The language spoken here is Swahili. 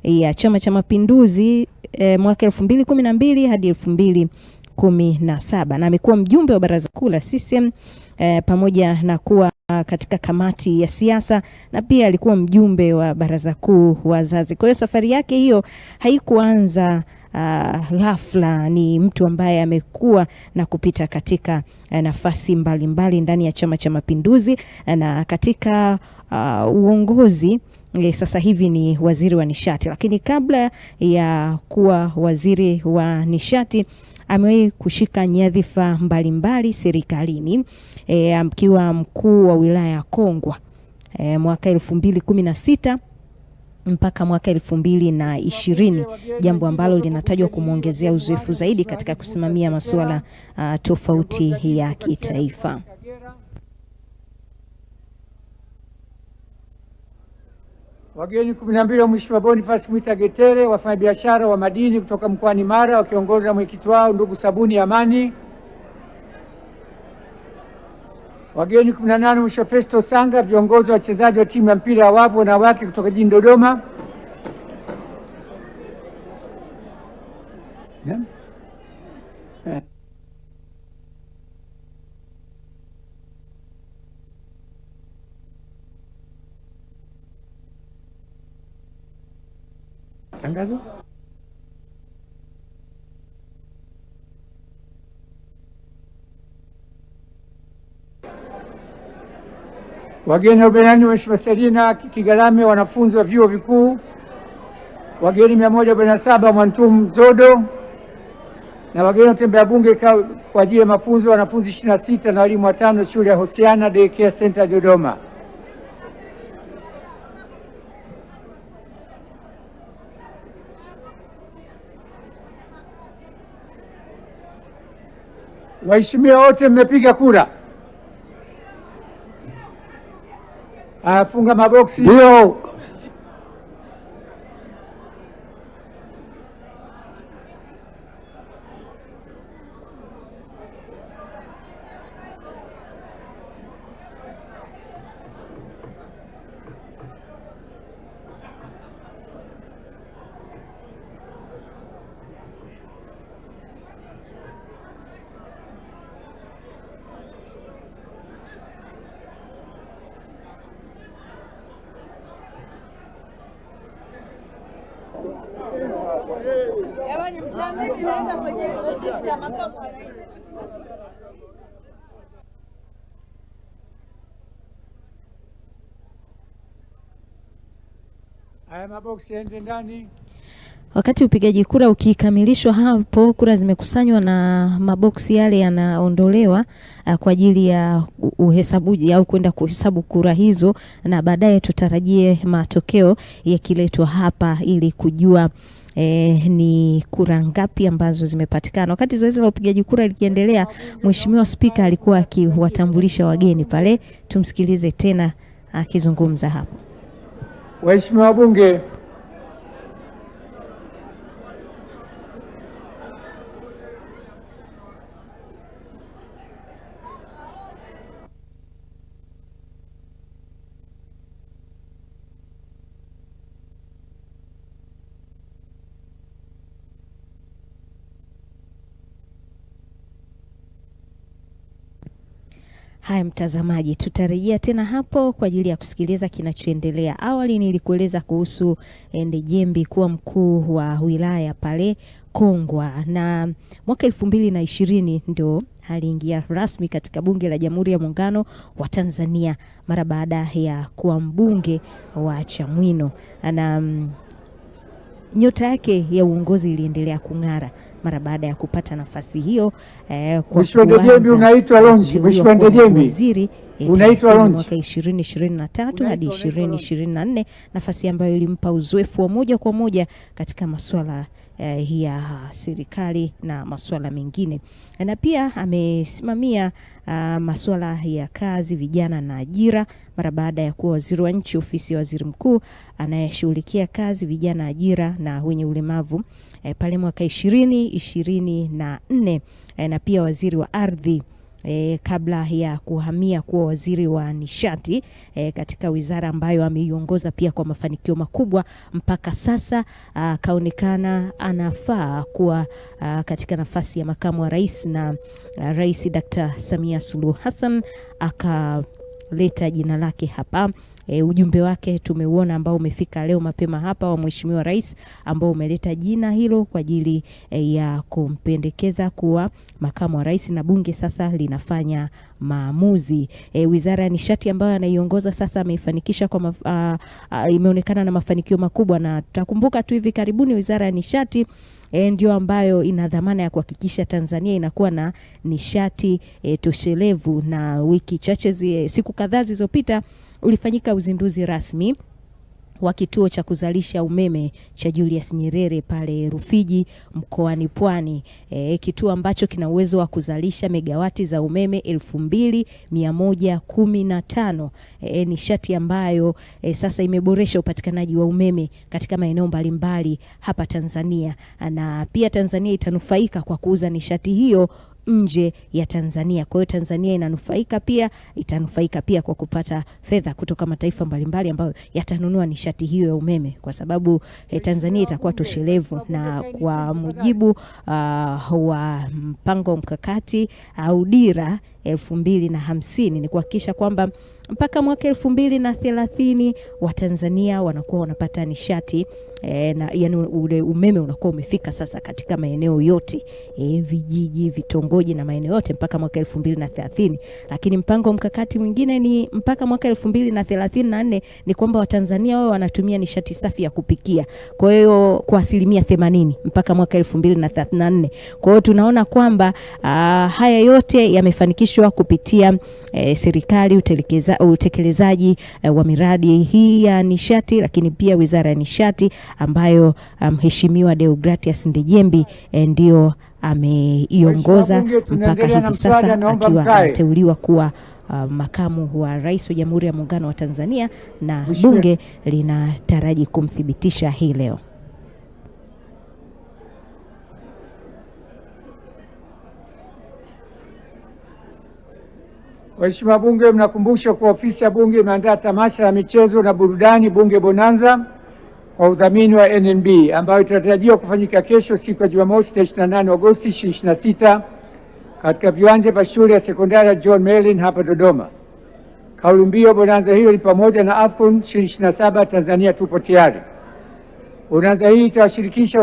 ya Chama cha Mapinduzi mwaka 2012 hadi 2017 na amekuwa mjumbe wa Baraza Kuu la CCM pamoja na kuwa katika kamati ya siasa na pia alikuwa mjumbe wa Baraza Kuu wazazi. Kwa hiyo safari yake hiyo haikuanza ghafla. Ni mtu ambaye amekuwa na kupita katika nafasi mbalimbali ndani ya Chama cha Mapinduzi na katika uongozi. Sasa hivi ni waziri wa nishati, lakini kabla ya kuwa waziri wa nishati amewahi kushika nyadhifa mbalimbali serikalini, akiwa mkuu wa wilaya ya Kongwa mwaka 2016 mpaka mwaka 2020, jambo ambalo linatajwa kumuongezea uzoefu zaidi katika kusimamia masuala tofauti ya kitaifa. Wageni 12 wa Mheshimiwa Boniface Mwita Getere, wafanyabiashara wa madini kutoka mkoani Mara, wakiongozwa mwenyekiti wao ndugu Sabuni Amani. Wageni 18 Mheshimiwa Festo Sanga, viongozi wa wachezaji wa timu ya mpira wa wavu wanawake kutoka jijini Dodoma. Tangazo. Wageni 44 Mheshimiwa Selina Kigalame, wanafunzi wa vyuo vikuu. Wageni 147 Mwantum Zodo, na wageni watembea bunge kwa ajili ya mafunzo, wanafunzi 26 na walimu 5 shule ya Hosiana Daycare Center Dodoma. Waheshimiwa wote mmepiga kura? Funga maboksi. Ndio. Naenda kwenye ofisi ya makamu wa rais. Haya maboksi yaende ndani. Wakati upigaji kura ukikamilishwa, hapo kura zimekusanywa na maboksi yale yanaondolewa kwa ajili ya uhesabuji au kwenda kuhesabu kura hizo, na baadaye tutarajie matokeo yakiletwa hapa ili kujua ni kura ngapi ambazo zimepatikana. Wakati zoezi la upigaji kura likiendelea, Mheshimiwa Spika alikuwa akiwatambulisha wageni pale. Tumsikilize tena akizungumza hapo. Waheshimiwa wabunge, Haya mtazamaji, tutarejea tena hapo kwa ajili ya kusikiliza kinachoendelea. Awali nilikueleza kuhusu Ndejembi kuwa mkuu wa wilaya pale Kongwa, na mwaka 2020 ndio aliingia rasmi katika Bunge la Jamhuri ya Muungano wa Tanzania mara baada ya kuwa mbunge wa Chamwino, na nyota yake ya uongozi iliendelea kung'ara mara baada ya kupata nafasi hiyo. Mheshimiwa Ndejembi unaitwa Lonji. Mheshimiwa Ndejembi waziri unaitwa Lonji mwaka 2023 hadi 2024, nafasi ambayo ilimpa uzoefu wa moja kwa moja katika masuala ya serikali na masuala mengine, na pia amesimamia masuala ya kazi, vijana na ajira mara baada ya kuwa waziri wa nchi ofisi ya waziri mkuu anayeshughulikia kazi, vijana, ajira na wenye ulemavu pale mwaka 2024, na pia waziri wa ardhi kabla ya kuhamia kuwa waziri wa nishati katika wizara ambayo ameiongoza pia kwa mafanikio makubwa. Mpaka sasa kaonekana anafaa kuwa katika nafasi ya makamu wa rais, na Rais Dr. Samia Suluhu Hassan akaleta jina lake hapa. Ujumbe wake tumeuona ambao umefika leo mapema hapa wa Mheshimiwa Rais, ambao umeleta jina hilo kwa ajili ya kumpendekeza kuwa makamu wa rais, na bunge sasa linafanya maamuzi. Wizara ya nishati ambayo anaiongoza sasa ameifanikisha kwa imeonekana na mafanikio makubwa, na tutakumbuka tu hivi karibuni wizara ya nishati ndio ambayo ina dhamana ya kuhakikisha Tanzania inakuwa na nishati toshelevu, na wiki chache siku kadhaa zilizopita ulifanyika uzinduzi rasmi wa kituo cha kuzalisha umeme cha Julius Nyerere pale Rufiji mkoani Pwani. Kituo ambacho kina uwezo wa kuzalisha megawati za umeme 2115. Nishati ambayo sasa imeboresha upatikanaji wa umeme katika maeneo mbalimbali hapa Tanzania, na pia Tanzania itanufaika kwa kuuza nishati hiyo nje ya Tanzania. Kwa hiyo Tanzania itanufaika pia kwa kupata fedha kutoka mataifa mbalimbali ambayo yatanunua nishati hiyo ya umeme, kwa sababu Tanzania itakuwa toshelevu. Na kwa mujibu wa mpango mkakati au dira 2050 ni kuhakikisha kwamba mpaka mwaka 2030 Watanzania wanakuwa wanapata nishati na yani ule umeme unakuwa umefika sasa katika maeneo yote, vijiji, vitongoji na maeneo yote mpaka mwaka 2030. Lakini mpango mkakati mwingine ni mpaka mwaka 2034 ni kwamba Watanzania wao wanatumia nishati safi ya kupikia, kwa hiyo kwa 80% mpaka mwaka 2034. Kwa hiyo tunaona kwamba haya yote yamefanikishwa kupitia serikali, utekelezaji wa miradi hii ya nishati, lakini pia Wizara ya Nishati ambayo Mheshimiwa Deogratias Ndejembi ndio ameiongoza mpaka hivi sasa, akiwa ameteuliwa kuwa makamu wa rais wa Jamhuri ya Muungano wa Tanzania, na bunge linataraji kumthibitisha hii leo. Waheshimiwa bunge, mnakumbusha kuwa ofisi ya bunge imeandaa tamasha la michezo na burudani Bunge Bonanza kwa udhamini wa NMB, ambayo itatarajiwa kufanyika kesho siku ya Jumamosi 28 Agosti 2026 katika viwanja vya shule ya sekondari John Merlin hapa Dodoma. Kauli mbiu bonanza hiyo ni pamoja na AFCON 2027 Tanzania tupo tayari. Bonanza hii itawashirikisha